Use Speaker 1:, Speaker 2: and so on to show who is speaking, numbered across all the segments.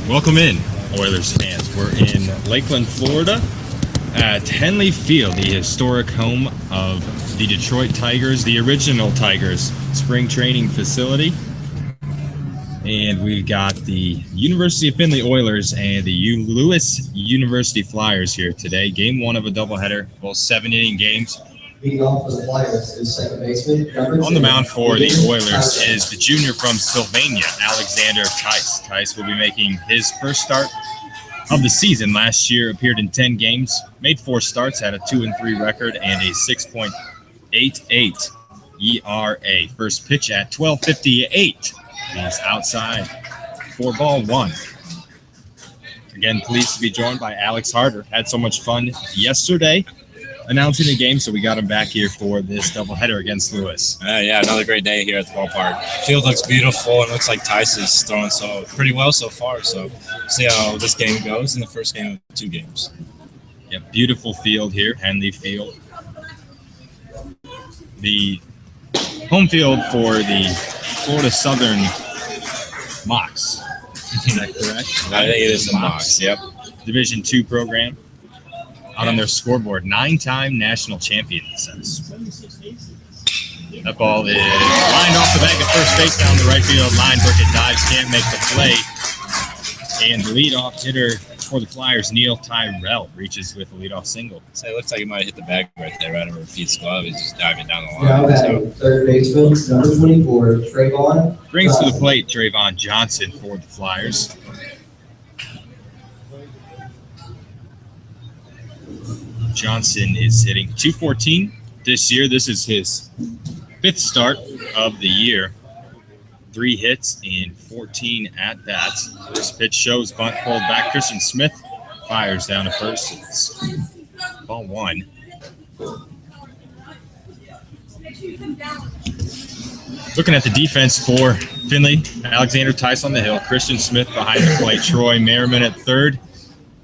Speaker 1: Welcome in, Oilers fans. We're in Lakeland, Florida at Findlay Field, the historic home of the Detroit Tigers, the original Tigers spring training facility. And we've got the University of Findlay Oilers and the Lewis University Flyers here today. Game one of a doubleheader, both 7-inning games.
Speaker 2: Leading off for the Flyers is second baseman.
Speaker 1: On the mound for the Oilers is the junior from Sylvania, Alexander Tice. Tice will be making his first start of the season. Last year appeared in 10 games, made 4 starts, had a 2-3 record and a 6.88 ERA. First pitch at 12:58. He's outside for ball 1. Again, pleased to be joined by Alex Harder. Had so much fun yesterday announcing the game, so we got him back here for this doubleheader against Lewis.
Speaker 3: Yeah, another great day here at the ballpark. Field looks beautiful, and looks like Tice is throwing pretty well so far. So see how this game goes in the first game of 2 games.
Speaker 1: Yeah, beautiful field here, Findlay Field. The home field for the Florida Southern Mocs. Is that correct?
Speaker 3: I think it is the Mocs, yep.
Speaker 1: Division II program. Out on their scoreboard, 9-time national champion, it says. That ball is lined off the bag at first base down the right field line. Burkett dives, can't make the play. And the leadoff hitter for the Flyers, Neil Tyrell, reaches with a leadoff single.
Speaker 3: So it looks like he might have hit the bag right there, right over Pete's glove. He's just diving down the
Speaker 2: Now
Speaker 3: line.
Speaker 2: batting third baseman, number 24, Trayvon.
Speaker 1: Brings to the plate Trayvon Johnson for the Flyers. Johnson is hitting .214 this year. This is his 5th start of the year. 3 hits and 14 at-bats. First pitch shows bunt pulled back. Christian Smith fires down to first. It's ball 1. Looking at the defense for Findlay, Alexander Tice on the hill, Christian Smith behind the plate, Troy Merriman at third,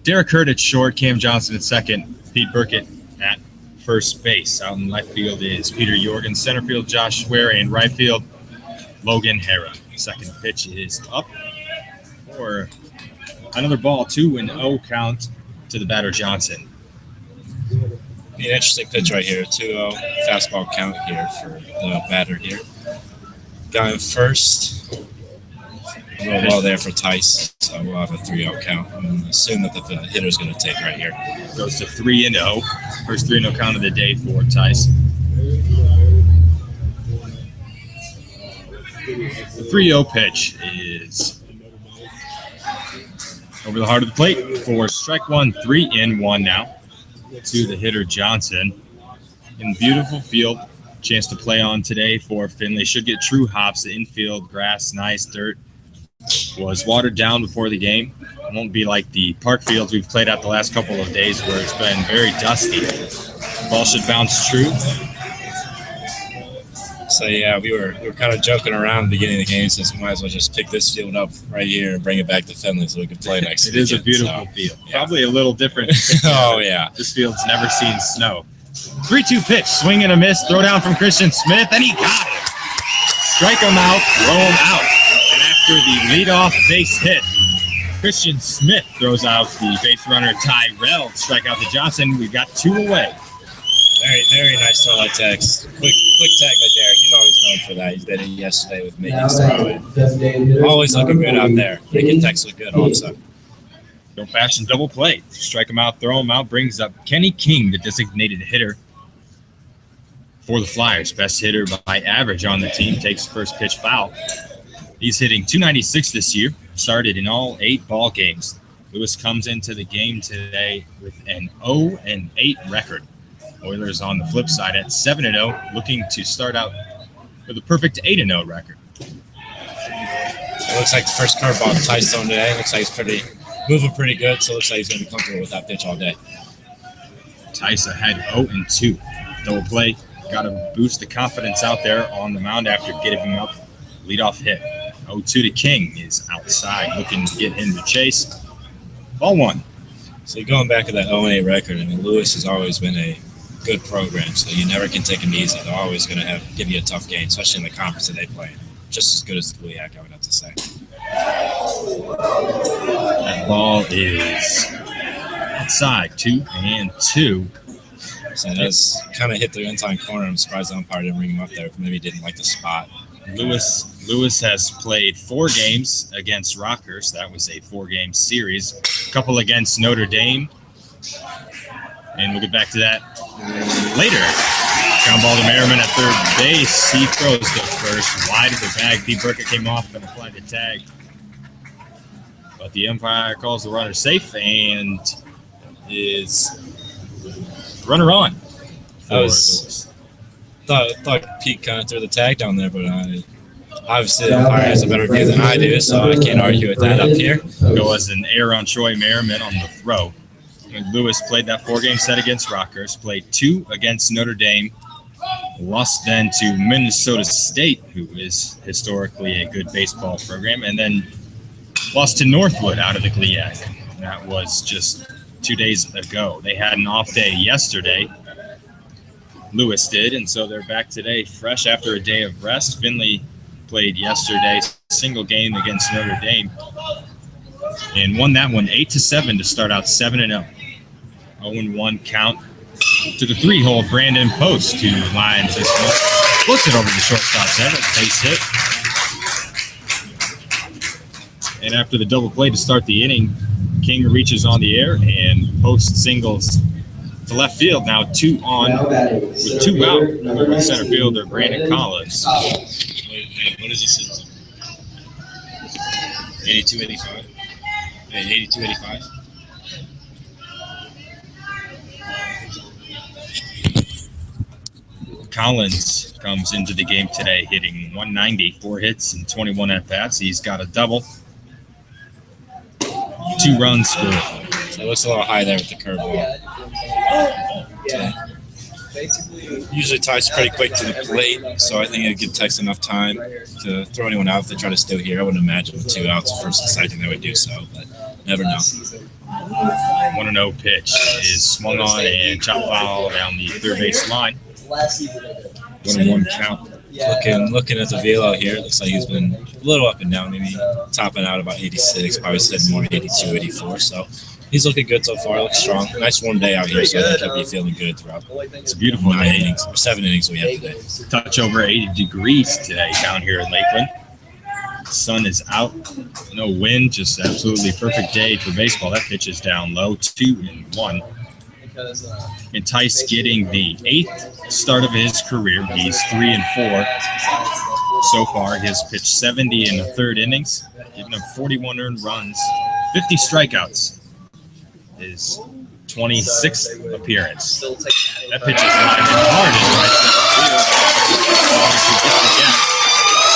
Speaker 1: Derek Hurt at short, Cam Johnson at second, Pete Burkett at first base. Out in left field is Peter Jorgen, center field Josh Swear, and right field Logan Hara. Second pitch is up for another ball, 2-0 count to the batter Johnson.
Speaker 3: An interesting pitch right here, 2-0 fastball count here for the batter here. Guy in first. A little well there for Tice, so we'll have a 3-0 count. I'm assuming that the hitter's going to take right here.
Speaker 1: Goes to 3-0. First 3-0 count of the day for Tice. The 3-0 pitch is over the heart of the plate for strike 1, 3-1 now to the hitter Johnson. In beautiful field, chance to play on today for Findlay. Should get true hops. The infield grass, nice dirt. Was watered down before the game. It won't be like the park fields we've played at the last couple of days where it's been very dusty. Ball should bounce true.
Speaker 3: So yeah, we were kind of joking around at the beginning of the game since we might as well just pick this field up right here and bring it back to Findlay so we can play next
Speaker 1: weekend. It is a beautiful field. Yeah. Probably a little different.
Speaker 3: Oh yeah.
Speaker 1: This field's never seen snow. 3-2 pitch, swing and a miss, throw down from Christian Smith, and he got it. Strike him out, throw him out. After the leadoff base hit, Christian Smith throws out the base runner Tyrell. Strike out to Johnson. We've got 2 away.
Speaker 3: Very, very nice throw like Tex. Quick tag right there. He's always known for that. He's been in yesterday with me. Always looking good out there. Making Tex look good also.
Speaker 1: Old-fashioned double play. Strike him out, throw him out. Brings up Kenny King, the designated hitter for the Flyers. Best hitter by average on the team. Takes first pitch foul. He's hitting .296 this year. Started in all 8 ball games. Lewis comes into the game today with an 0-8 record. Oilers on the flip side at 7-0, looking to start out with a perfect 8-0 record.
Speaker 3: It looks like the first curveball Tice thrown today. Looks like he's moving pretty good, so it looks like he's going to be comfortable with that pitch all day.
Speaker 1: Tice ahead 0-2. Double play. Got to boost the confidence out there on the mound after giving up leadoff hit. 0-2 to King is outside, looking to get him to chase. Ball 1.
Speaker 3: So you're going back to that 0-8 record. I mean, Lewis has always been a good program, so you never can take them easy. They're always going to give you a tough game, especially in the conference that they play in. just as good as the Gliac, I would have to say.
Speaker 1: That ball is outside, 2-2.
Speaker 3: So that's kind of hit the inside corner. I'm surprised the umpire didn't bring him up there. Maybe he didn't like the spot.
Speaker 1: Lewis has played 4 games against Rockers. That was a 4-game series. A couple against Notre Dame. And we'll get back to that later. Ground ball to Merriman at third base. He throws to first. Wide of the bag. Pete Burkett came off and applied the tag. But the umpire calls the runner safe and is runner on.
Speaker 3: Thought Pete kind of threw the tag down there, but obviously the umpire has a better view than I do, so I can't argue with that up here.
Speaker 1: It was an error on Troy Merriman on the throw. Lewis played that 4-game set against Rockers, played 2 against Notre Dame, lost then to Minnesota State, who is historically a good baseball program, and then lost to Northwood out of the Gliac. That was just 2 days ago. They had an off day yesterday. Lewis did, and so they're back today fresh after a day of rest. Findlay played yesterday, single game against Notre Dame, and won that one 8-7 to start out 7-0. 0-1 count to the 3-hole Brandon Post, who lines this one. Flips it over the shortstop's head, base hit. And after the double play to start the inning, King reaches on the air and Post singles to left field. Now 2 on with 2 out over center fielder Brandon Collins.
Speaker 3: What is this? 82-85? 82-85?
Speaker 1: Collins comes into the game today hitting 190, 4 hits and 21 at-bats. He's got a double. 2 runs scored.
Speaker 3: So it looks a little high there with the curveball. Yeah. Usually ties pretty quick to the plate, so I think it'd give Tex enough time to throw anyone out if they try to steal here. I wouldn't imagine with 2 outs, first and second, they would do so, but never know.
Speaker 1: 1-0 pitch is swung on and chopped foul down the third base line. 1-1 count.
Speaker 3: Looking at the velo here, it looks like he's been a little up and down, maybe topping out about 86, probably said more 82, 84. So he's looking good so far, looks strong. Nice warm day out here, so I think he'll be feeling good throughout.
Speaker 1: It's a beautiful
Speaker 3: 9 innings, or 7 innings we have today.
Speaker 1: Touch over 80 degrees today down here in Lakeland. Sun is out, no wind, just absolutely perfect day for baseball. That pitch is down low, 2-1. And Tice getting the 8th start of his career. He's 3-4 so far. He's pitched 70 in the 3rd innings, giving up 41 earned runs, 50 strikeouts. His 26th appearance. That pitch is lined in hard in right center field.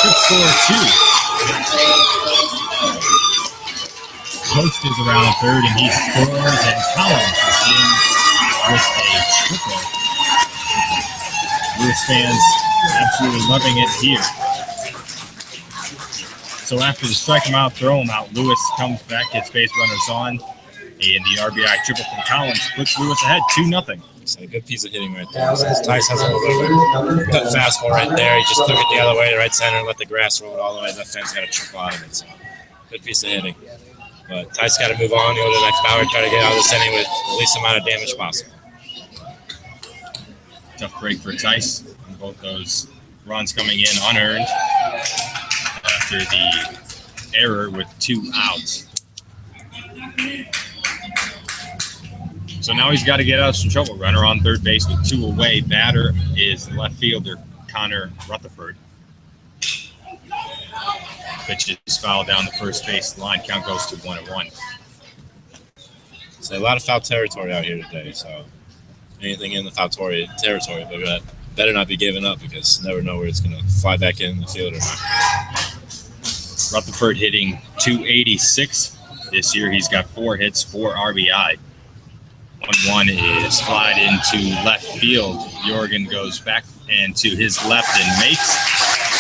Speaker 1: Good score, 2. Post is around 3rd, and he scores, and Collins is in with a triple. Lewis fans absolutely loving it here. So after the strike him out, throw him out, Lewis comes back, gets base runners on, and the RBI triple from Collins puts Lewis ahead 2-0.
Speaker 3: It's a good piece of hitting right there. Tice has a little bit of a fastball right there. He just took it the other way to right center and let the grass roll it all the way. That fence got a triple out of it. So good piece of hitting. But Tice got to move on, go to the next batter, try to get out of this inning with the least amount of damage possible.
Speaker 1: Tough break for Tice. Both those runs coming in unearned after the error with 2 outs. So now he's got to get out of some trouble. Runner on 3rd base with 2 away. Batter is left fielder Connor Rutherford. Pitch is fouled down the first base line. Count goes to 1-1.
Speaker 3: So a lot of foul territory out here today. So anything in the foul territory, but better not be giving up because you never know where it's going to fly back in the field or not.
Speaker 1: Rutherford hitting 286 this year. He's got 4 hits, 4 RBI. 1-1 is flied into left field. Jorgen goes back and to his left and makes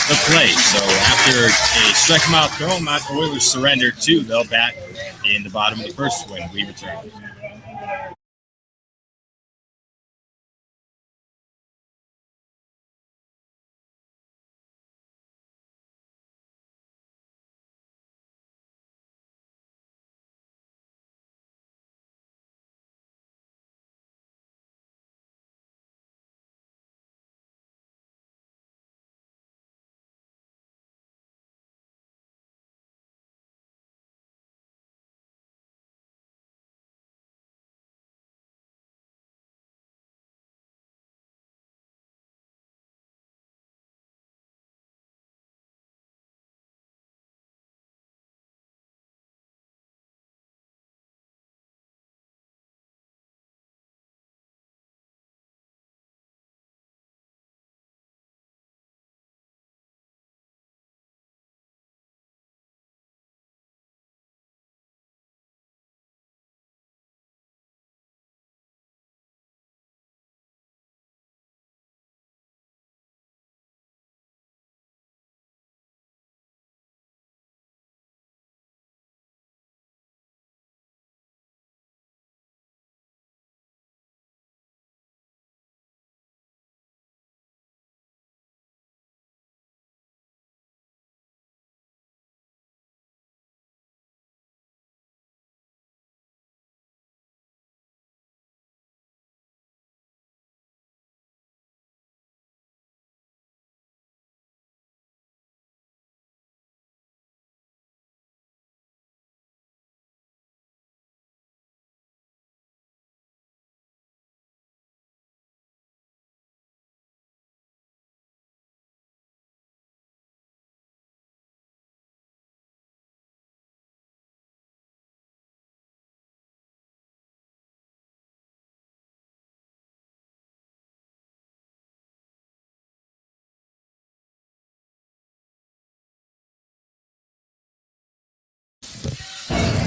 Speaker 1: the play. So after a strike him out, throw him out, Oilers surrender 2. They'll bat in the bottom of the 1st when we return.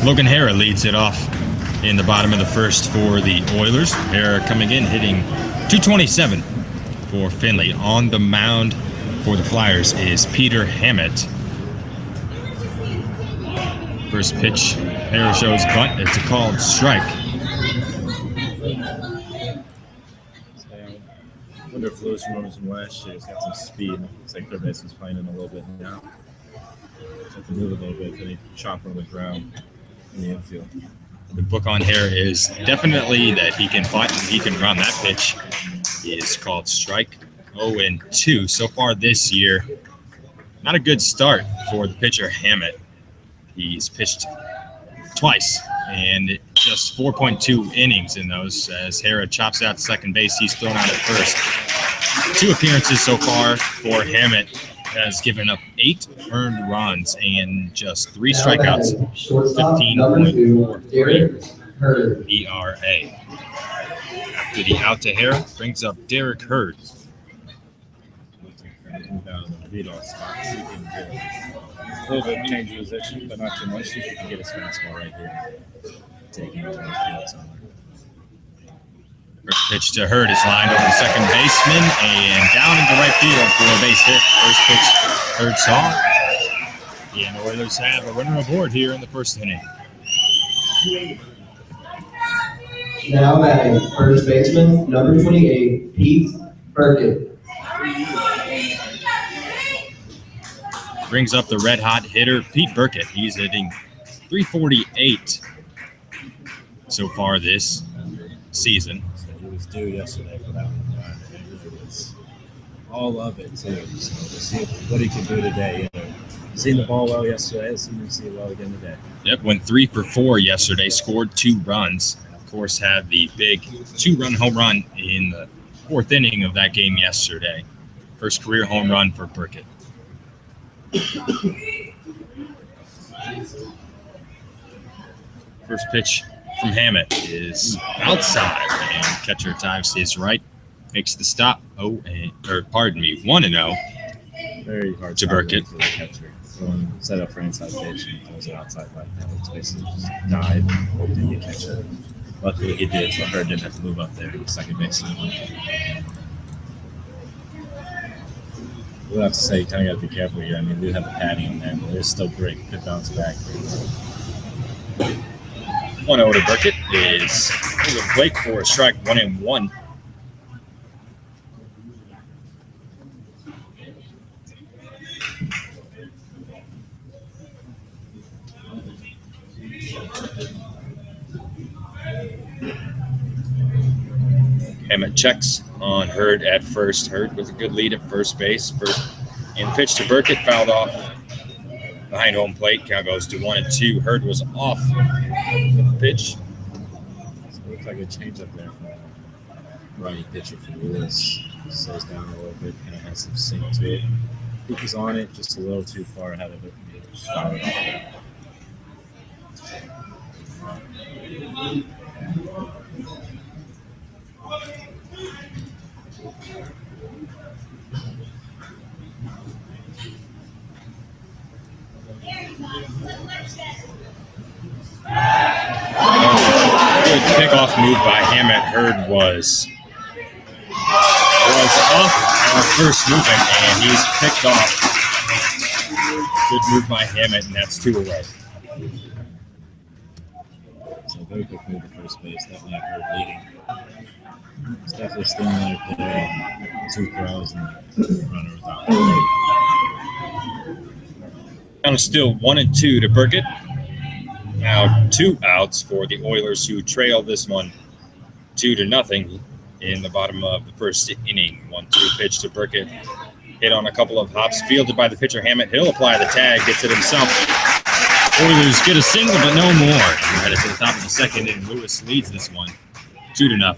Speaker 1: Logan Hara leads it off in the bottom of the first for the Oilers. Hara coming in, hitting .227 for Findlay. On the mound for the Flyers is Peter Hammett. First pitch, Hara shows bunt. It's a called strike.
Speaker 3: I wonder if Lewis remembers from last year. He's got some speed. It's like third base was playing him a little bit now. Have to move a little bit, then he chop on the ground in the infield.
Speaker 1: The book on Hara is definitely that he can bunt and he can run. That pitch is called strike. 0-2 so far this year. Not a good start for the pitcher Hammett. He's pitched twice and just 4.2 innings in those as Hara chops out second base. He's thrown out at first. 2 appearances so far for Hammett. Has given up 8 earned runs and just 3 strikeouts. 15.43 ERA. After the out to Hara, brings up Derek Hurd.
Speaker 3: A little bit change position, but not too much. You can get his fastball right here. Taking it to the field somewhere.
Speaker 1: First pitch to Hurd is lined over second baseman and down into right field for a base hit. First pitch, Hurd saw. And the Oilers have a runner aboard here in the first inning.
Speaker 2: Now batting first baseman, number 28, Pete Burkett.
Speaker 1: Brings up the red-hot hitter, Pete Burkett. He's hitting .348 so far this season.
Speaker 3: He was due yesterday for that one. It was all of it, too. So we'll see what he can do today. Seen the ball well yesterday. Let's see him see it well again today.
Speaker 1: Yep, went 3 for 4 yesterday, scored 2 runs. Of course, had the big 2-run home run in the 4th inning of that game yesterday. First career home run for Burkett. First pitch from Hammett is outside, and catcher dives to his right, makes the stop. 1-0.
Speaker 3: Very hard
Speaker 1: to Burkett.
Speaker 3: For the catcher. Going set up for inside pitch and throws it outside like that. It's basically just dive and hope that you catch it. Luckily he did, so Hurd didn't have to move up there to the second base. We'll have to say you kind of got to be careful here. I mean, we have the padding on that, but they're still great. Good bounce back.
Speaker 1: 1-0 to Burkett is over Blake for a strike, 1-1. Hammett checks on Hurd at first. Hurd with a good lead at first base. And the pitch to Burkett fouled off behind home plate. Count goes to 1-2. Hurd was off with the pitch.
Speaker 3: So it looks like a changeup there from righty pitcher for Lewis. Slows down a little bit, kind of has some sink to it. I think he's on it just a little too far ahead of it. Just foul it off.
Speaker 1: Good pickoff move by Hammett. Hurd was off first moving, and he's picked off. Good move by Hammett, and that's 2 away.
Speaker 3: So very quick move to first base. Definitely Hurd leading. It's definitely still another play. 2 throws and runner without.
Speaker 1: Count is still 1-2 to Burkett. Now 2 outs for the Oilers, who trail this one 2-0 in the bottom of the first inning. 1-2 pitch to Burkett. Hit on a couple of hops, fielded by the pitcher Hammett. He'll apply the tag, gets it himself. Oilers get a single, but no more. We're headed to the top of the second, and Lewis leads this one 2-0.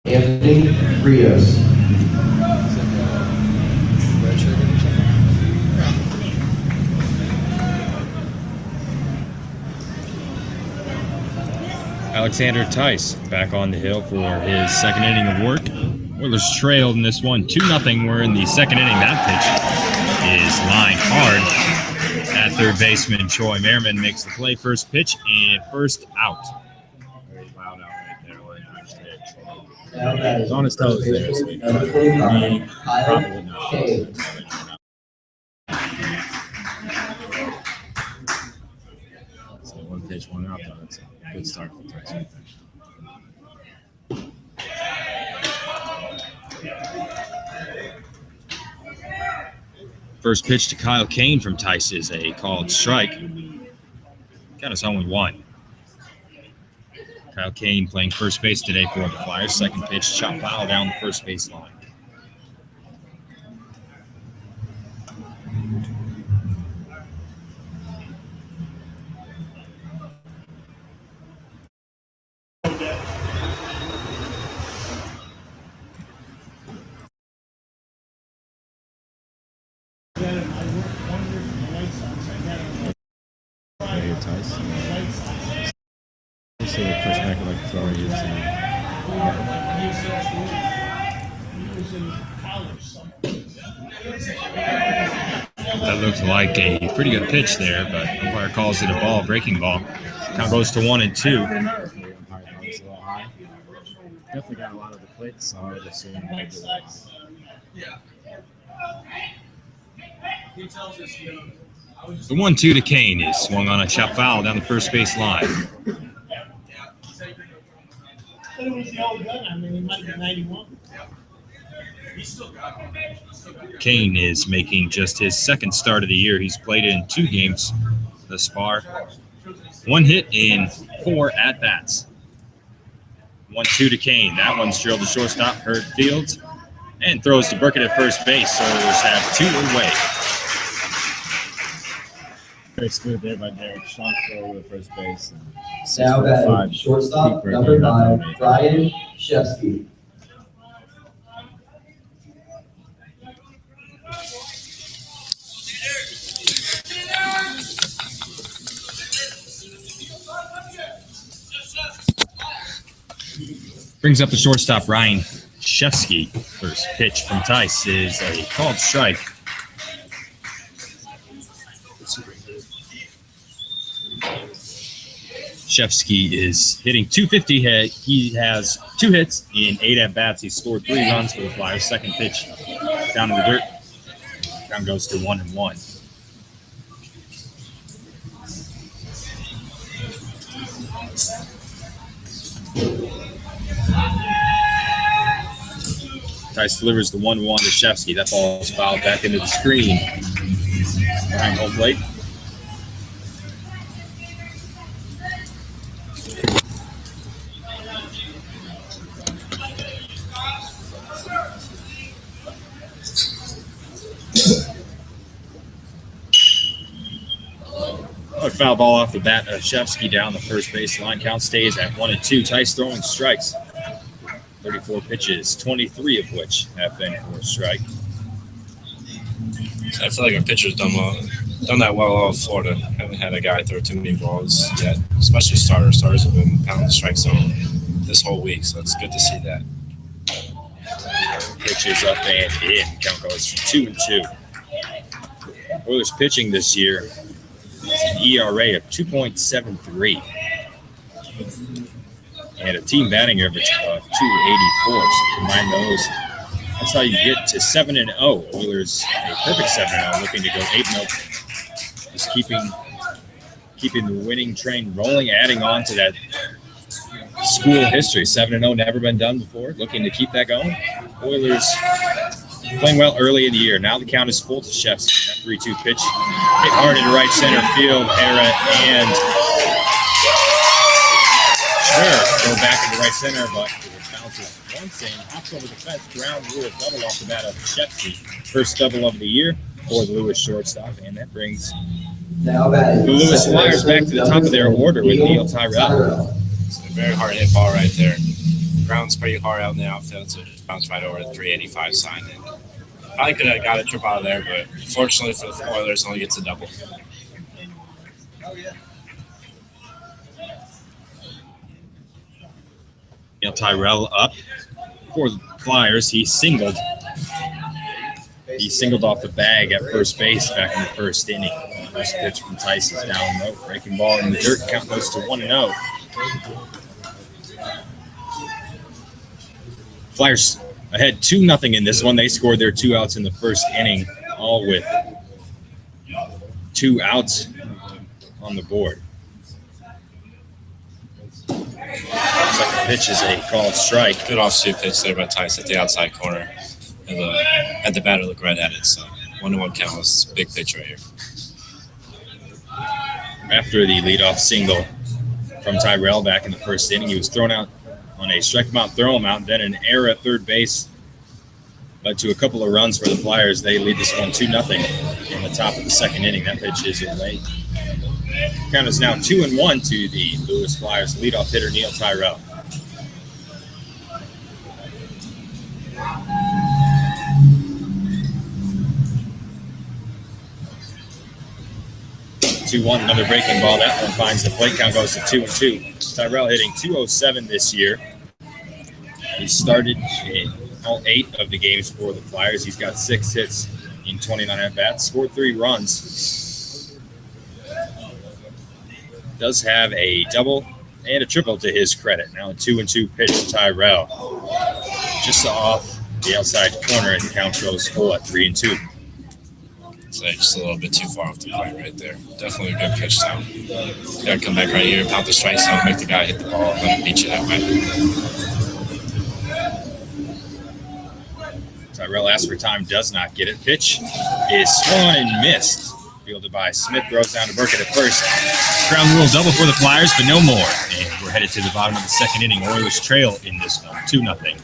Speaker 2: Anthony Rios.
Speaker 1: Alexander Tice back on the hill for his second inning of work. Oilers trailed in this one 2-0. We're in the second inning. That pitch is lined hard at third baseman Troy Merriman makes the play. First pitch and first out.
Speaker 3: Very loud out right there. Like, actually,
Speaker 2: Now that is
Speaker 3: he's on his toes there. So
Speaker 2: number 25, Kyle
Speaker 3: probably not.
Speaker 2: Kane.
Speaker 3: So one pitch, one out, though. That's a good start for Tyson.
Speaker 1: First pitch to Kyle Kane from Tice is a called strike. Got us 0-1. Kyle Kane playing first base today for the Flyers. Second pitch, chop foul down the first base line.
Speaker 3: Right here, Tyson. Let's see the first back like throwing it.
Speaker 1: That looked like a pretty good pitch there, but umpire calls it a ball, breaking ball. Count goes to 1-2.
Speaker 3: It's a little high. Definitely got a lot of the clicks, so I would assume it might be a little high.
Speaker 1: The 1-2 to Kane is swung on a chop foul down the first base line.
Speaker 4: It was the old gun. I mean, he might be 91.
Speaker 1: Kane is making just his second start of the year. He's played in 2 games thus far. 1 hit in 4 at-bats. 1-2 to Kane. That one's drilled to shortstop, Herb Fields, and throws to Burkett at first base. So Oilers have 2 away.
Speaker 3: Very smooth there by Derek. Strong throw over the first base.
Speaker 2: Now batting shortstop, number 5, Brian Shevsky.
Speaker 1: Brings up the shortstop, Ryan Shevsky. First pitch from Tice is a called strike. Shevsky is hitting .250. He has 2 hits in 8 at-bats. He scored 3 runs for the Flyers. Second pitch down in the dirt. Count goes to 1-1. Tice delivers the 1-1 to Shevsky. That ball is fouled back into the screen. Behind home plate. A foul ball off the bat of Shevsky down the first base line. Count stays at 1-2. Tice throwing strikes. 34 pitches, 23 of which have been for a strike.
Speaker 3: I feel like our pitcher's done that well all of Florida. Haven't had a guy throw too many balls yet, especially starters. Starters have been pounding the strike zone this whole week, so it's good to see that.
Speaker 1: Pitches up and in. Count goes to 2-2. Oilers pitching this year, it's an ERA of 2.73. And a team batting average of 284. So combine those. That's how you get to 7-0. Oilers a perfect 7-0, looking to go 8-0. Just keeping the winning train rolling, adding on to that school history. 7-0, never been done before. Looking to keep that going. Oilers playing well early in the year. Now the count is full to Shevsky. That 3-2 pitch hit hard into right center field. Era and go back into right center, but it bounces once and hops over the fence. Ground rule double off the bat of Shevsky. First double of the year for the Lewis shortstop, and that brings the Lewis Flyers back to the top of their order with Neil Tyrell.
Speaker 3: It's a very hard hit ball right there. Ground's pretty hard out in the outfield, so just bounced right over the 385 sign. And probably could have got a trip out of there, but fortunately for the Oilers, only gets a double.
Speaker 1: Neil Tyrell up for the Flyers. He singled off the bag at first base back in the first inning. First pitch from Tice is down low. Breaking ball in the dirt. Count goes to 1-0. Flyers ahead 2-0 in this one. They scored their 2 outs in the first inning, all with 2 outs on the board. Second pitch is a called strike.
Speaker 3: Good off-speed pitch there by Tice at the outside corner. And had the batter look right at it. So 1-1 count was a big pitch right here.
Speaker 1: After the leadoff single from Tyrell back in the first inning, he was thrown out on a strike him out, throw him out, then an error at third base led to a couple of runs for the Flyers. They lead this one 2-0 in the top of the second inning. That pitch is away. Count is now 2-1 to the Lewis Flyers. Leadoff hitter Neil Tyrell. Another breaking ball. That one finds the plate. Count goes to 2-2. Tyrell hitting .207 this year. He started in all 8 of the games for the Flyers. He's got 6 hits in 29 at-bats, scored 3 runs. Does have a double and a triple to his credit. Now a 2-2 pitch to Tyrell. Just off the outside corner, and count goes full at 3-2.
Speaker 3: So just a little bit too far off the plate right there. Definitely a good pitch down. Got to come back right here, pound the strike zone, make the guy hit the ball, and let him beat you that way.
Speaker 1: Tyrell asks for time, does not get it. Pitch is swung and missed. Fielded by Smith, throws down to Burkett at first. Ground rule double for the Flyers, but no more. And we're headed to the bottom of the second inning. Oilers trail in this one, 2-0.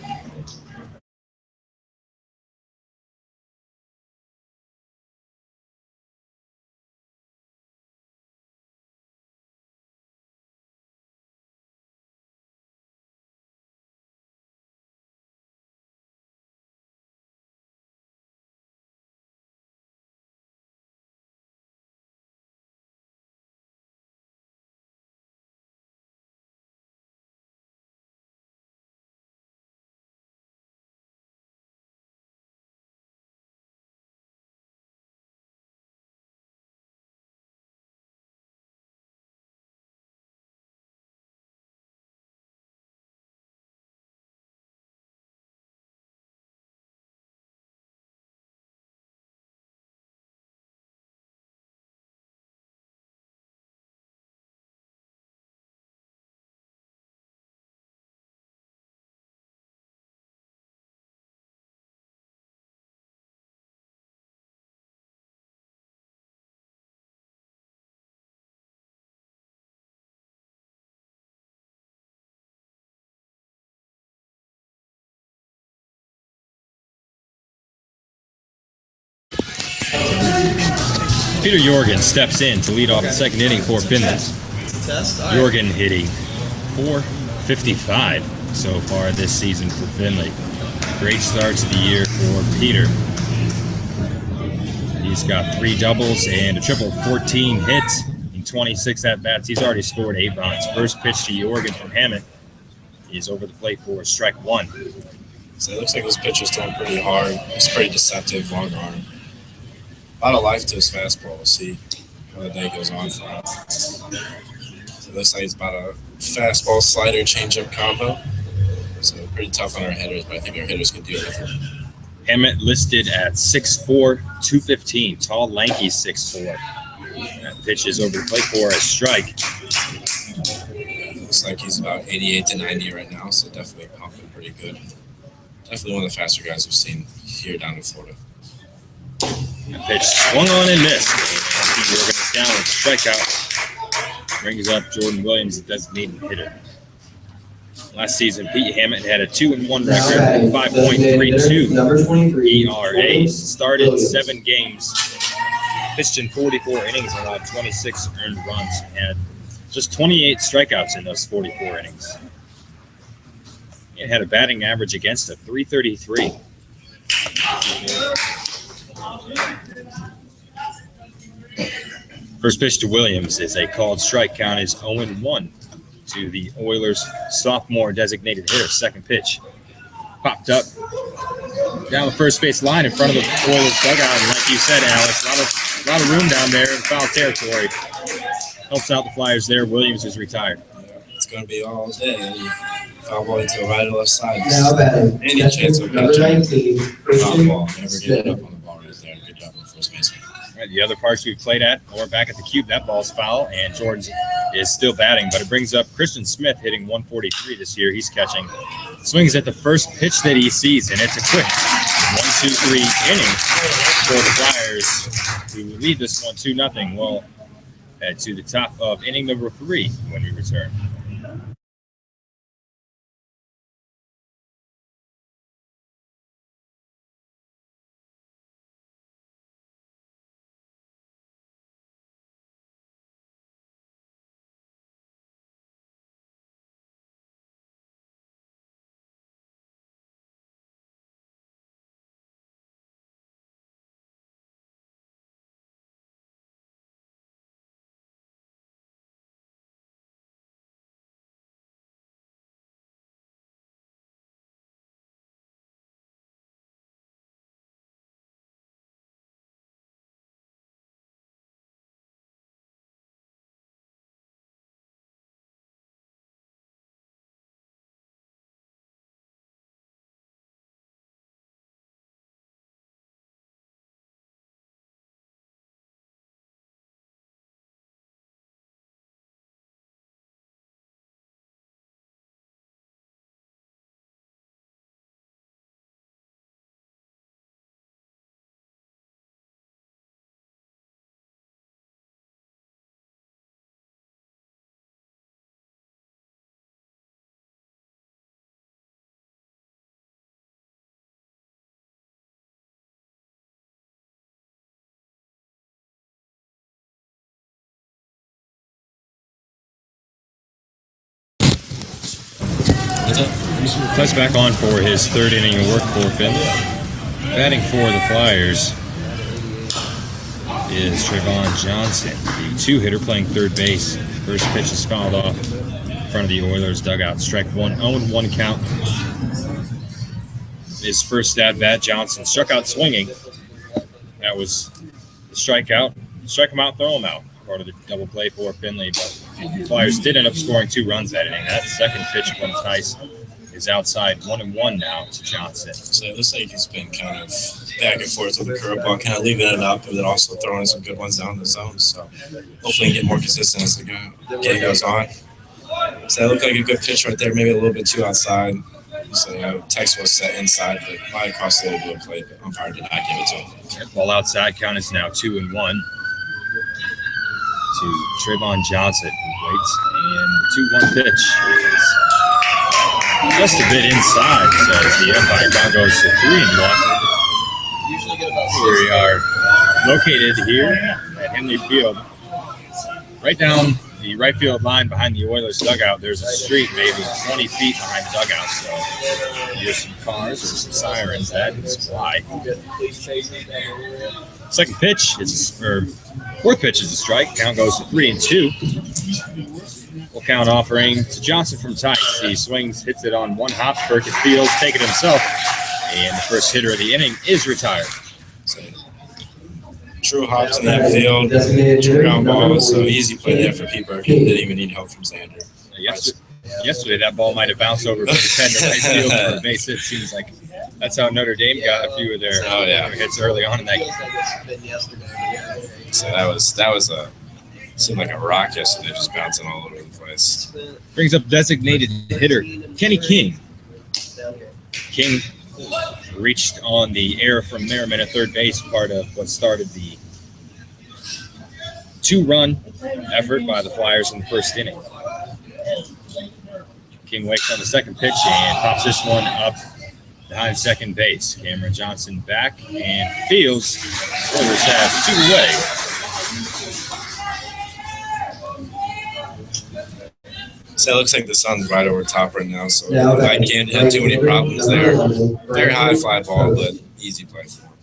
Speaker 1: Peter Jorgen steps in to lead off the second inning for Findlay. Jorgen hitting .455 so far this season for Findlay. Great start to the year for Peter. He's got 3 doubles and a triple, 14 hits in 26 at-bats. He's already scored 8 runs. First pitch to Jorgen from Hammett is over the plate for strike 1.
Speaker 3: So it looks like this pitcher's throwing pretty hard. It's pretty deceptive, long arm. A lot of life to his fastball. We'll see how the day goes on for him. So it looks like it's about a fastball, slider, changeup combo. So pretty tough on our hitters, but I think our hitters can deal with it.
Speaker 1: Hammett listed at 6'4", 215. Tall, lanky 6'4". That pitch is over the plate for a strike.
Speaker 3: Looks like he's about 88 to 90 right now, so definitely pumping pretty good. Definitely one of the faster guys we've seen here down in Florida.
Speaker 1: That pitch swung on and missed. Jorgen is down with a strikeout. Brings up Jordan Williams, the designated hitter. Last season, Pete Hammett had a 2-1 record with 5.32 ERA. Started 7 games, pitched in 44 innings, and allowed 26 earned runs, and had just 28 strikeouts in those 44 innings. It had a batting average against a 333. First pitch to Williams is a called strike. Count is 0-1 to the Oilers' sophomore designated hitter. Second pitch popped up down the first base line in front of the Oilers dugout. And like you said, Alex, a lot of room down there in foul territory. Helps out the Flyers there. Williams is retired.
Speaker 3: It's going to be all day. Foul ball to the right or left side.
Speaker 2: Now batting.
Speaker 3: Any chance of
Speaker 2: Number
Speaker 3: catching
Speaker 2: 19,
Speaker 3: foul
Speaker 2: Christian
Speaker 3: ball. Never
Speaker 2: Smith.
Speaker 3: getting up on the ball right there. Good job on the first baseman.
Speaker 1: All right, the other parks we've played at, or back at the Cube, that ball's foul, and Jordan is still batting, but it brings up Christian Smith hitting 143 this year. He's catching. Swings at the first pitch that he sees, and it's a quick 1-2-3 inning for the Flyers, who lead this one 2-0. We'll head to the top of inning number 3 when we return. Touch back on for his third inning of work for Findlay. Batting for the Flyers is Trayvon Johnson, the two-hitter playing third base. First pitch is fouled off in front of the Oilers dugout. Strike one, 0-1 count. His first at-bat, Johnson struck out swinging. That was the strikeout. Strike him out, throw him out. Part of the double play for Findlay, but the Flyers did end up scoring 2 runs that inning. That second pitch from Tice is outside, 1-1 now to Johnson.
Speaker 3: So it looks like he's been kind of back and forth with the curveball, kind of leaving it up, but then also throwing some good ones down the zone. So hopefully he can get more consistent as the game goes on. So that looked like a good pitch right there, maybe a little bit too outside. So text was set inside, but might cross a little bit of play, but umpire did not give it to him.
Speaker 1: Ball outside, count is now 2-1 to Trayvon Johnson, who waits, and 2-1 pitch is just a bit inside, says the umpire. Count goes to 3-1. We are located here at Findlay Field, right down the right field line behind the Oilers dugout. There's a street maybe 20 feet behind the dugout, so there's some cars or some sirens. That is why. Second pitch fourth pitch is a strike. Count goes to 3-2. Full count offering to Johnson from Tice. He swings, hits it on one hop. Burkett Fields take it himself, and the first hitter of the inning is retired.
Speaker 3: So, true hops in that field, true ground ball, so easy play there for Pete Burkett. Didn't even need help from Xander.
Speaker 1: Yesterday, that ball might have bounced over from the 10 to right field for a base hit. Seems like that's how Notre Dame got a few of their hits early on in that game.
Speaker 3: So that was seemed like a rock yesterday, just bouncing all over the place.
Speaker 1: Brings up designated hitter Kenny King. King reached on the air from Merriman at third base, part of what started the 2-run effort by the Flyers in the first inning. King waits on the second pitch and pops this one up behind second base. Cameron Johnson back and fields. Oilers have 2 away.
Speaker 3: So it looks like the sun's right over top right now, so
Speaker 2: Yeah,
Speaker 3: I can't have too many problems there. Very high fly ball, but easy play for him.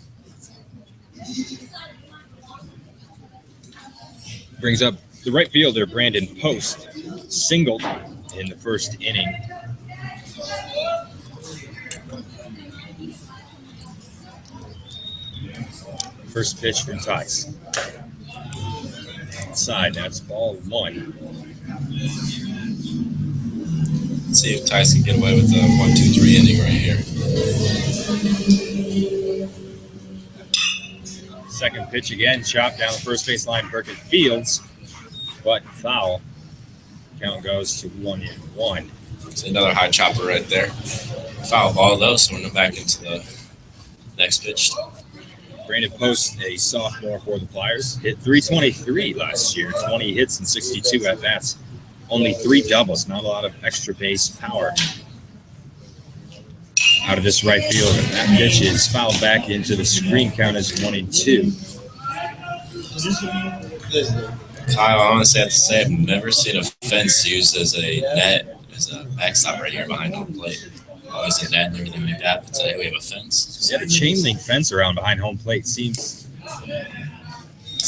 Speaker 1: Brings up the right fielder, Brandon Post, singled in the first inning. First pitch from Tice. Outside, that's ball 1.
Speaker 3: Let's see if Tice can get away with the 1-2-3 inning right here.
Speaker 1: Second pitch again, chopped down the first base line, Burkett Fields, but foul. Count goes to 1-1.
Speaker 3: It's another high chopper right there. Foul ball though, so we're back into the next pitch.
Speaker 1: Brandon Post, a sophomore for the Flyers, hit .323 last year, 20 hits and 62 at-bats. Only 3 doubles, not a lot of extra base power. Out of this right field, that pitch is fouled back into the screen, count as 1-2.
Speaker 3: Kyle, I honestly have to say I've never seen a fence used as a net, as a backstop right here behind home plate. Always a net and everything like that, but today we have a fence.
Speaker 1: Yeah, the chain link fence around behind home plate seems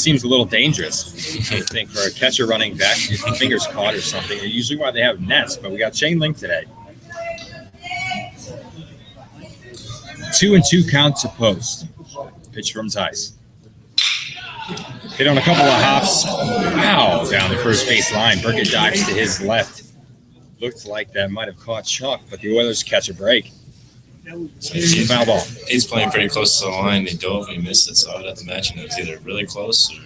Speaker 1: a little dangerous. I would think for a catcher running back, if your finger's caught or something. Usually why they have nets, but we got chain link today. 2-2 count to Post. Pitch from Tice. Hit on a couple of hops. Wow, down the first base line. Burkett dives to his left. Looked like that might have caught Chuck, but the Oilers catch a break. So it's a foul ball.
Speaker 3: He's playing pretty close to the line. He dove and he missed it, so I'd have to imagine it was either really close or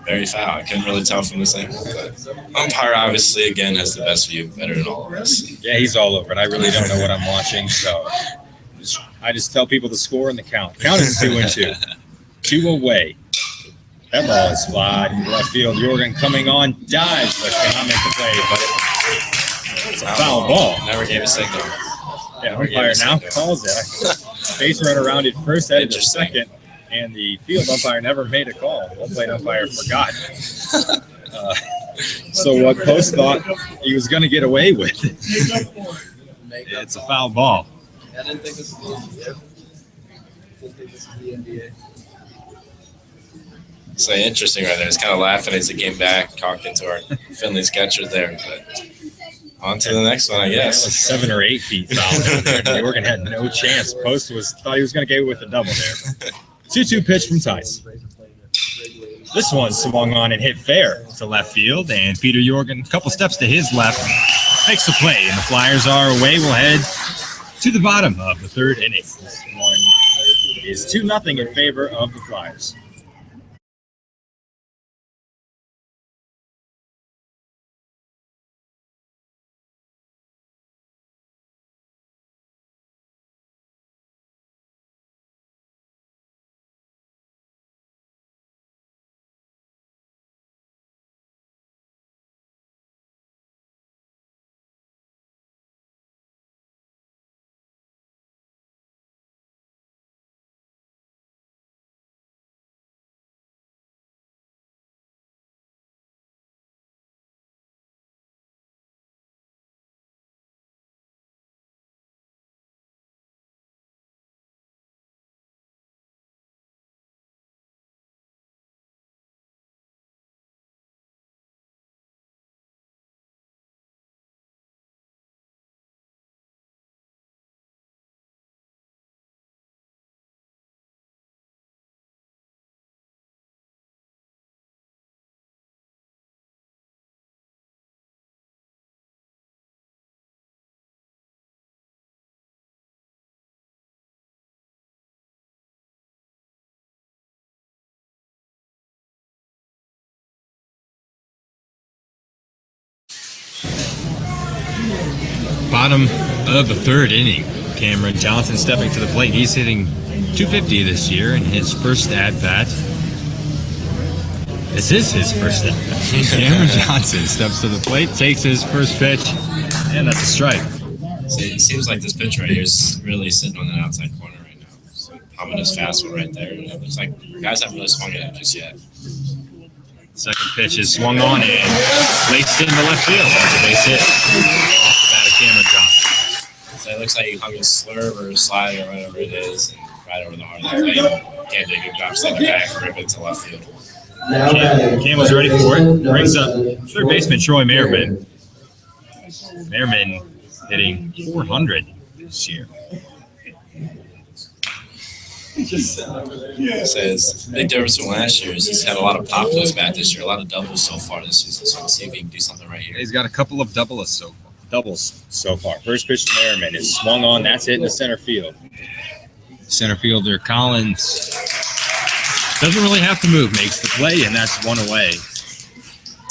Speaker 3: very foul. I couldn't really tell from this angle. But umpire obviously again has the best view, better than all of us.
Speaker 1: Yeah, he's all over it. I really don't know what I'm watching, so I just tell people the score and the count. Count is 2-2. 2 away. That ball is fly in left field. Jorgen coming on, dives, but cannot make the play. But it's a foul ball.
Speaker 3: Never gave a signal.
Speaker 1: Yeah, umpire now calls it. Base runner rounded first, headed to second, and the field umpire never made a call. Home plate umpire forgot. So what Post thought he was going to get away with, it's a foul ball.
Speaker 2: I didn't think this was the NBA.
Speaker 3: So interesting right there. It's kind of laughing as he came back, talked into our Findlay catcher there. But on to the next one, I guess.
Speaker 1: That was 7 or 8 feet foul down there. Jorgen had no chance. Post thought he was going to get away with a double there. 2-2 pitch from Tice. This one swung on and hit fair to left field, and Peter Jorgen, a couple steps to his left, makes the play, and the Flyers are away. We'll head to the bottom of the third inning. This one is 2-0 in favor of the Flyers. Bottom of the third inning. Cameron Johnson stepping to the plate. He's hitting .250 this year in his first at-bat. This is his first at-bat. Cameron Johnson steps to the plate, takes his first pitch, and that's a strike.
Speaker 3: See, it seems like this pitch right here is really sitting on that outside corner right now. So humming his fastball right there. It looks like guys haven't really swung at it just yet.
Speaker 1: Second pitch is swung on and laced into left field. That's a base hit off the bat of Cameron Johnson.
Speaker 3: So it looks like he hung his slurve or his slider, whatever it is, and right over the heart of that thing. Can't do a good job sending it back, rip it to left field.
Speaker 1: Cam was ready for it. Brings up third baseman Troy Merriman. Merriman hitting 400 this year.
Speaker 3: Says big difference from last year is he's had a lot of pop to his bat this year, a lot of doubles so far this season. So let's see if he can do something right here.
Speaker 1: He's got a couple of doubles so far. First pitch to Merriman is swung on. That's hit in the center field. Center fielder Collins doesn't really have to move, makes the play, and that's one away.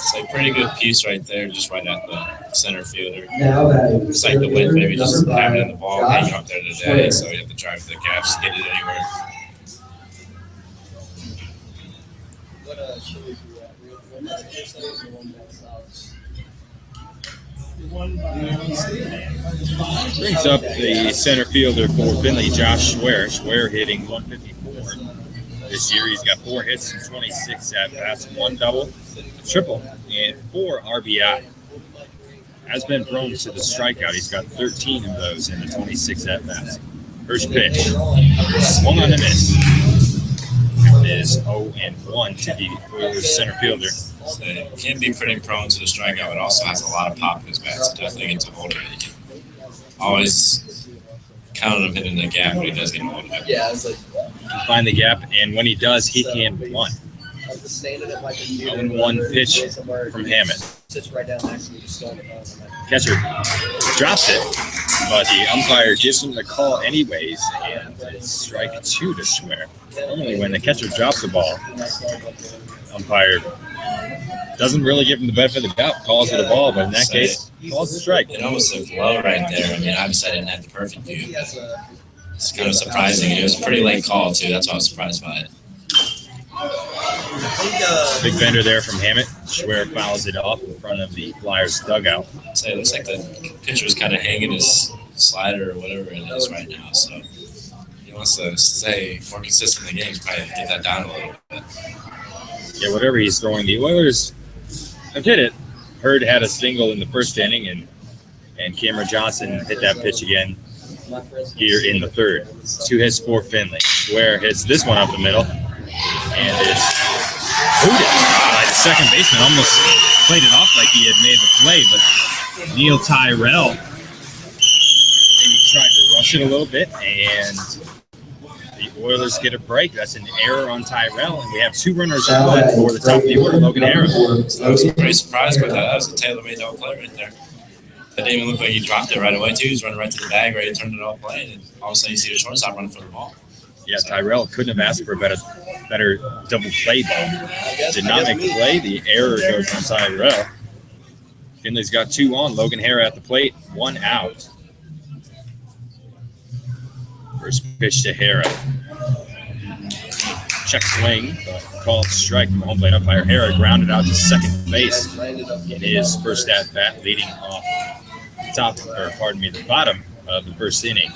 Speaker 3: It's a pretty good piece right there, just right at the center fielder.
Speaker 2: Now
Speaker 3: It's like the wind, maybe just having the ball hanging up there today, so you have to drive for the gaps to get it anywhere.
Speaker 1: Brings up the center fielder for Findlay, Josh Schwer. Schwer hitting 154 this year. He's got 4 hits and 26 at-bats, 1 double, a triple, and 4 RBI. Has been prone to the strikeout. He's got 13 of those in the 26 at-bats. First pitch, swung on the miss. It is 0-1 to the Oilers center fielder.
Speaker 3: So it can be pretty prone to the strikeout, but also has a lot of pop in his bat, so definitely gets a hold of it. You can always count on him hitting the gap when he does get a hold of it.
Speaker 2: Yeah, it's like
Speaker 1: Find the gap, and when he does, he can one. 0-1 pitch from Hammett.
Speaker 2: Sits right down next to me, just stole it.
Speaker 1: Catcher drops it, but the umpire gives him the call anyways, and it's strike 2 to Schwer. Normally, when the catcher drops the ball, umpire doesn't really give him the benefit of the doubt, calls it a ball, but in that case, calls a strike.
Speaker 3: It almost looked low right there. I mean, obviously I didn't have the perfect view, but it's kind of surprising. It was a pretty late call, too. That's why I was surprised by it.
Speaker 1: Big bender there from Hammett. Schwer fouls it off in front of the Flyers dugout.
Speaker 3: So it looks like the pitcher's kind of hanging his slider or whatever it is right now. So he wants to stay more consistent in the game, probably get that down a little bit.
Speaker 1: Yeah, whatever he's throwing, the Oilers have hit it. Hurd had a single in the first inning, and Cameron Johnson hit that pitch again here in the third. 2 hits for Findlay. Schwer hits this one up the middle, and it's booted by the second baseman. Almost played it off like he had made the play, but Neil Tyrell maybe tried to rush it a little bit, and the Oilers get a break. That's an error on Tyrell, and we have 2 runners on one for the top of the order, Logan Harris.
Speaker 3: I was pretty surprised by that. That was a tailor-made no play right there. That didn't even look like he dropped it right away, too. He was running right to the bag, ready to turn it all play, and all of a sudden you see the shortstop running for the ball.
Speaker 1: Yeah, Tyrell couldn't have asked for a better double play ball. Did not make the play. The error goes on Tyrell. Findlay's got 2 on. Logan Hare at the plate, 1 out. First pitch to Hare. Check swing, called strike from the home plate umpire. Hare grounded out to second base in his first at bat, leading off the bottom of the first inning.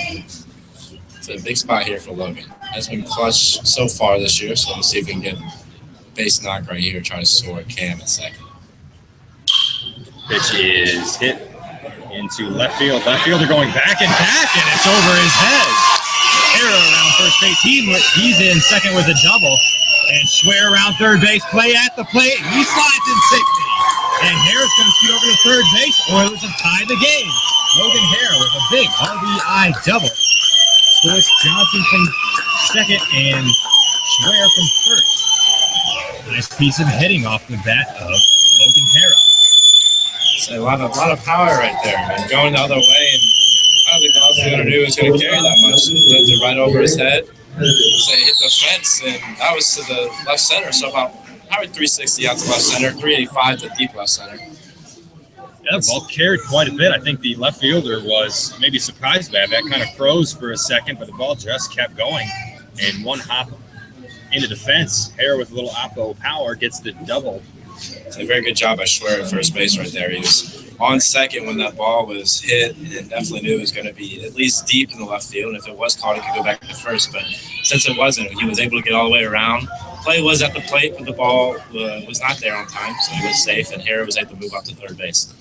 Speaker 3: It's a big spot here for Logan. Has been clutch so far this year, so let's see if we can get a base knock right here, try to score Cam at second.
Speaker 1: Pitch is hit into left field. Left fielder going back, and it's over his head. Hare around first base. He's in second with a double. And Schwer around third base. Play at the plate. He slides in 60. And Hare's going to scoot over to third base. Oilers have tied the game. Logan Hare with a big RBI double. Scores Johnson from second and Schwer from first. Nice piece of hitting off the bat of Logan Hare.
Speaker 3: So a lot of power right there. I mean, going the other way, and I don't think all he's going to do is going to carry that much. He left it right over his head. So he hit the fence, and that was to the left center. So about probably 360 out to left center, 385 to deep left center.
Speaker 1: Yeah, the ball carried quite a bit. I think the left fielder was maybe surprised by that. Kind of froze for a second, but the ball just kept going. And 1 hop into the fence. Hare with a little oppo power gets the double.
Speaker 3: It's a very good job by Schwer at first base right there. He was on second when that ball was hit and definitely knew it was going to be at least deep in the left field. And if it was caught, he could go back to first. But since it wasn't, he was able to get all the way around, Play was at the plate, but the ball was not there on time, so he was safe, and Hara was able to move up to third base.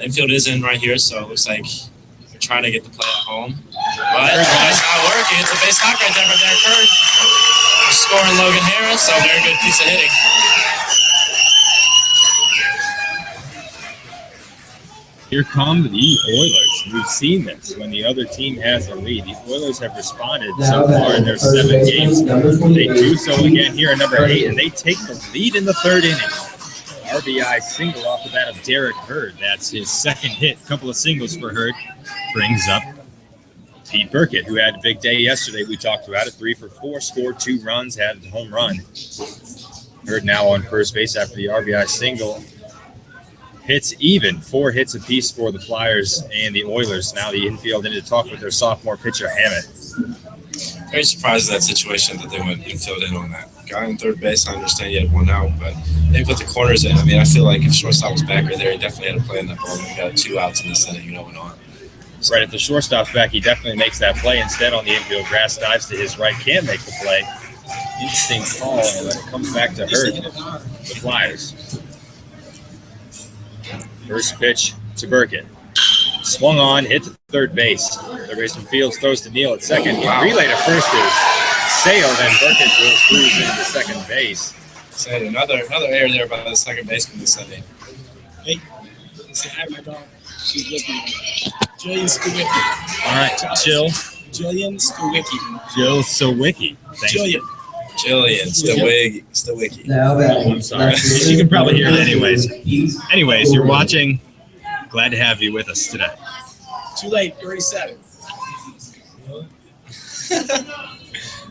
Speaker 3: Infield is in right here, so it looks like we're trying to get the play at home. But that's not working. It's a base knock right there by Derek Hurd. We're scoring Logan Harris, so very good piece of hitting.
Speaker 1: Here come the Oilers. We've seen this when the other team has a lead. The Oilers have responded so far in their 7 games. They do so again here at number 8, and they take the lead in the 3rd inning. RBI single off the bat of Derek Hurd. That's his 2nd hit. A couple of singles for Hurd. Brings up Pete Burkett, who had a big day yesterday. We talked about it. 3 for 4, scored 2 runs, had a home run. Hurd now on first base after the RBI single. Hits even, 4 hits apiece for the Flyers and the Oilers. Now the infield in to talk with their sophomore pitcher, Hammett.
Speaker 3: Very surprised at that situation that they went infield in on that. Guy on third base, I understand you had 1 out, but they put the corners in. I mean, I feel like if shortstop was back right there, he definitely had to play in that ball. We got 2 outs in this inning, going on. So. Right,
Speaker 1: if the shortstop's back, he definitely makes that play. Instead, on the infield, Grass dives to his right, can't make the play. Interesting call, and when it comes back to Hurd, the Flyers. First pitch to Burkett. Swung on, hit to third base. Third baseman Fields throws to Neal at second.
Speaker 3: Wow.
Speaker 1: Relay to first is sailed, and Burkett will cruise into second base.
Speaker 3: So another error there by the second baseman this inning.
Speaker 4: Hey, say hi, my dog. She's with me. Jillian Skowicki.
Speaker 1: All right, Jill.
Speaker 4: Jillian Skowicki.
Speaker 1: Jill Sawicki.
Speaker 4: Jillian.
Speaker 3: Stowicki.
Speaker 1: I'm sorry. You can probably hear it anyways. Anyways, you're watching. Glad to have you with us today.
Speaker 4: Too late, 37.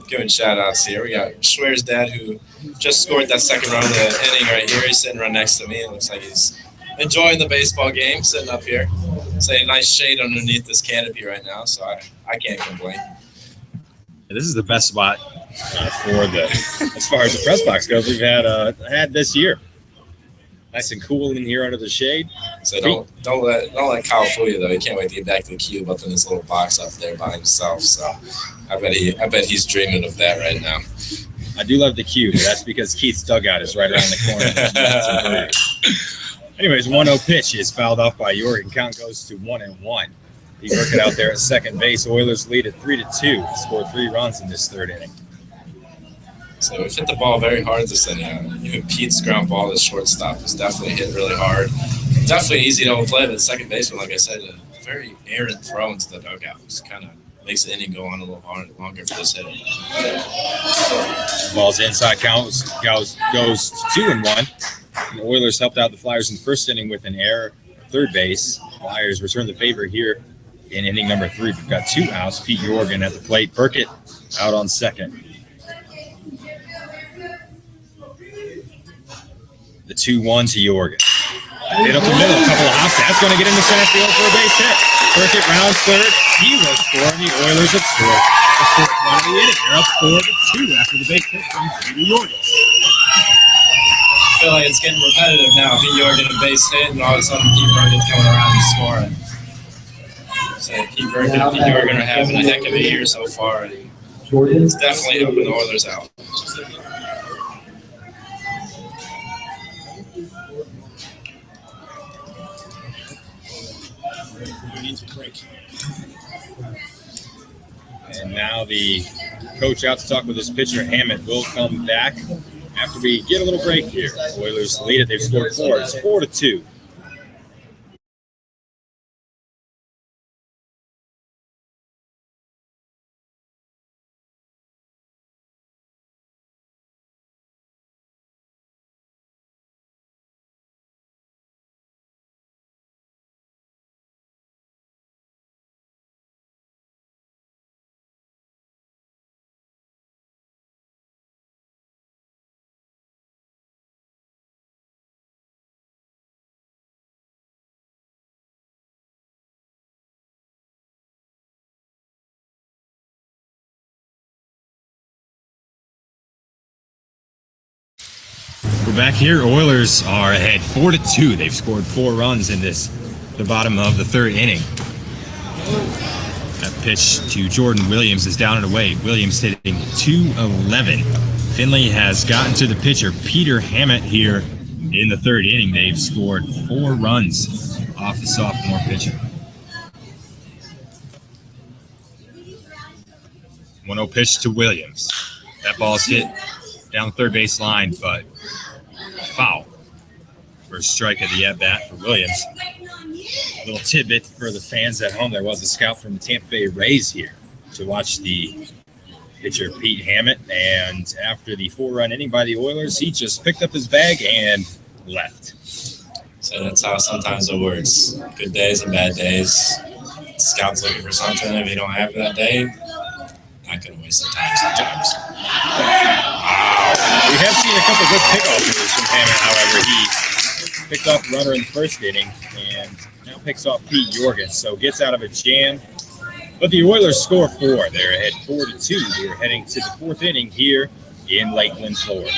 Speaker 3: Giving shout outs here. We got Schwer's dad, who just scored that second run of the inning right here. He's sitting right next to me. It looks like he's enjoying the baseball game, sitting up here. It's a nice shade underneath this canopy right now, so I can't complain.
Speaker 1: This is the best spot for as far as the press box goes we've had this year. Nice and cool in here under the shade.
Speaker 3: So don't let Kyle fool you though. He can't wait to get back to the cube up in his little box up there by himself. So I bet he's dreaming of that right now.
Speaker 1: I do love the cube. That's because Keith's dugout is right around the corner. Anyways, 1-0 pitch is fouled off by Jorgen. Count goes to 1-1. He's working out there at second base. Oilers lead at 3-2. Scored 3 runs in this 3rd inning.
Speaker 3: So we've hit the ball very hard this inning. Even Pete's ground ball to shortstop is definitely hit really hard. Definitely easy to play, but the second baseman, like I said, a very errant throw into the dugout. Just kind of makes the inning go on a little longer for this hitter.
Speaker 1: Ball's inside, goes 2-1. The Oilers helped out the Flyers in the 1st inning with an error at third base. Flyers return the favor here in inning number 3. We've got 2 outs. Pete Jorgen at the plate. Burkett out on second. The 2-1 to Jorgen. Hit up the middle, a couple of hops. That's going to get into center field for a base hit. Burkett rounds third. He will score, and the Oilers have scored the 4th run of the inning. They're up 4-2 after the base hit from Pete Jorgen.
Speaker 3: I feel like it's getting repetitive now. Pete Jorgen a base hit, and all of a sudden Pete Burkett coming around and scoring. So Pete Burkett and Pete Jorgen are having a heck of a year so far. And it's definitely helping the Oilers out.
Speaker 1: And now the coach out to talk with his pitcher, Hammett, will come back after we get a little break here. Oilers lead it. They've scored 4. It's 4-2. We're back here. Oilers are ahead 4-2. They've scored 4 runs in the bottom of the 3rd inning. That pitch to Jordan Williams is down and away. Williams hitting .211. Findlay has gotten to the pitcher, Peter Hammett, here in the third inning. They've scored 4 runs off the sophomore pitcher. 1-0 pitch to Williams. That ball's hit down the third base line, but foul. First strike of the at-bat for Williams. A little tidbit for the fans at home. There was a scout from the Tampa Bay Rays here to watch the pitcher, Pete Hammett, and after the 4-run inning by the Oilers, he just picked up his bag and left.
Speaker 3: So that's how sometimes it works. Good days and bad days. Scouts looking for something. If you don't have it that day, not going to waste the time sometimes.
Speaker 1: Wow. We have seen a couple good pickoff moves from Hammett, however. He picked off the runner in the first inning and now picks off Pete Jorgens, so gets out of a jam. But the Oilers score 4. They're ahead 4-2. We're heading to the 4th inning here in Lakeland, Florida.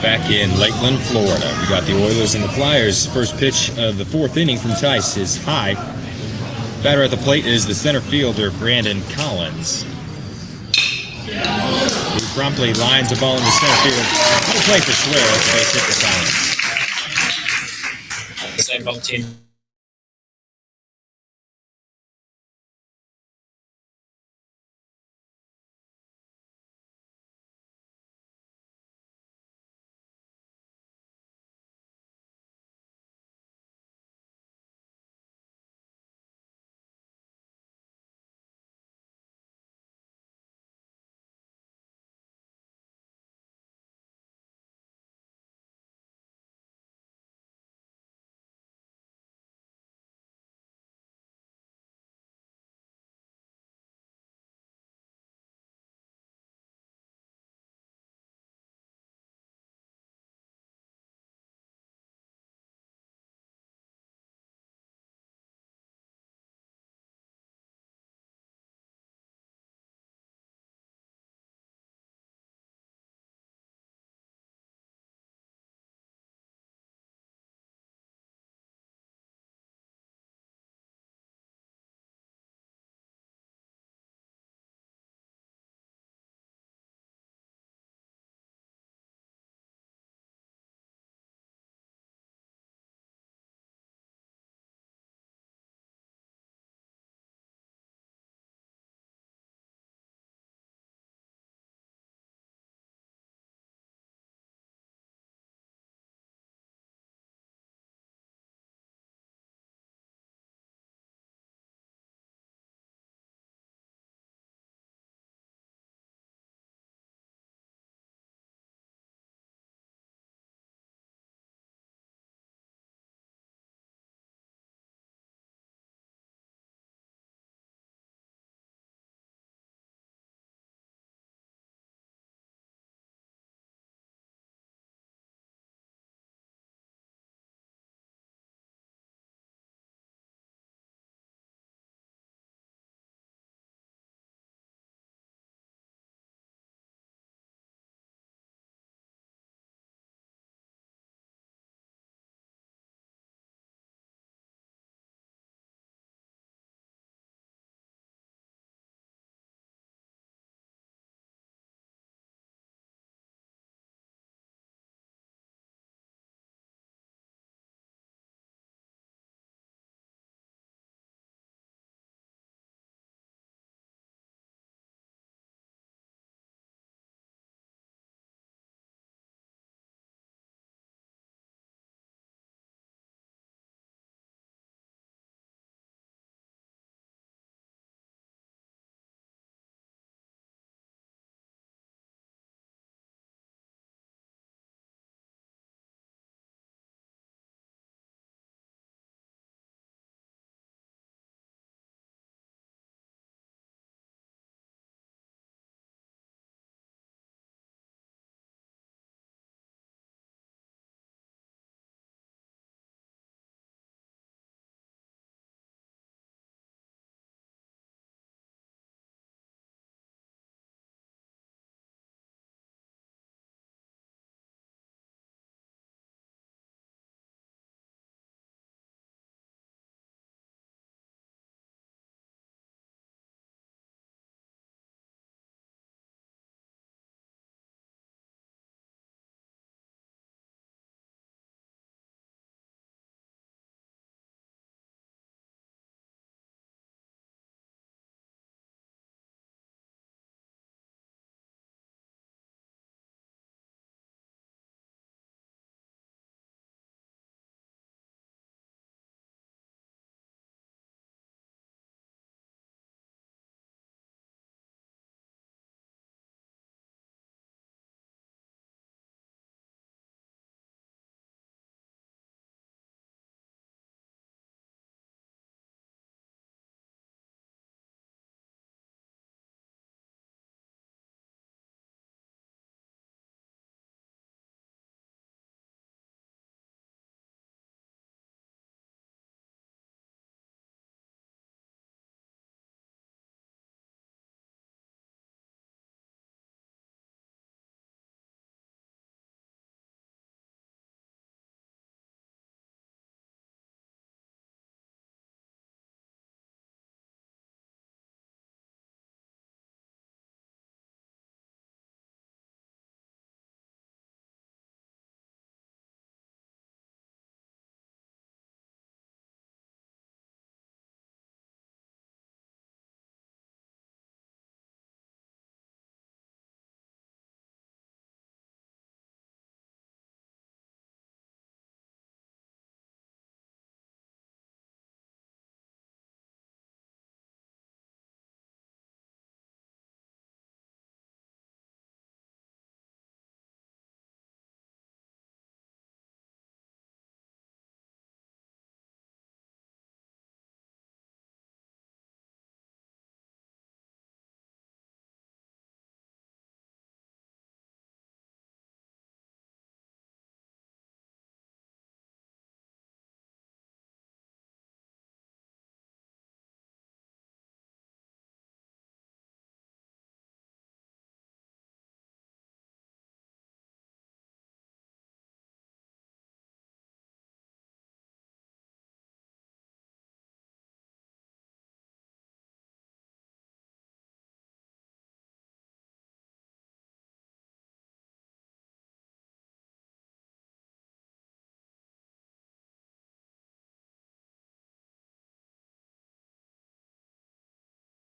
Speaker 1: Back in Lakeland, Florida, we got the Oilers and the Flyers. First pitch of the 4th inning from Tice is high. Batter at the plate is the center fielder, Brandon Collins, who promptly lines a ball in the center field. No play for Schwer as the base hit for Collins.
Speaker 3: The same both teams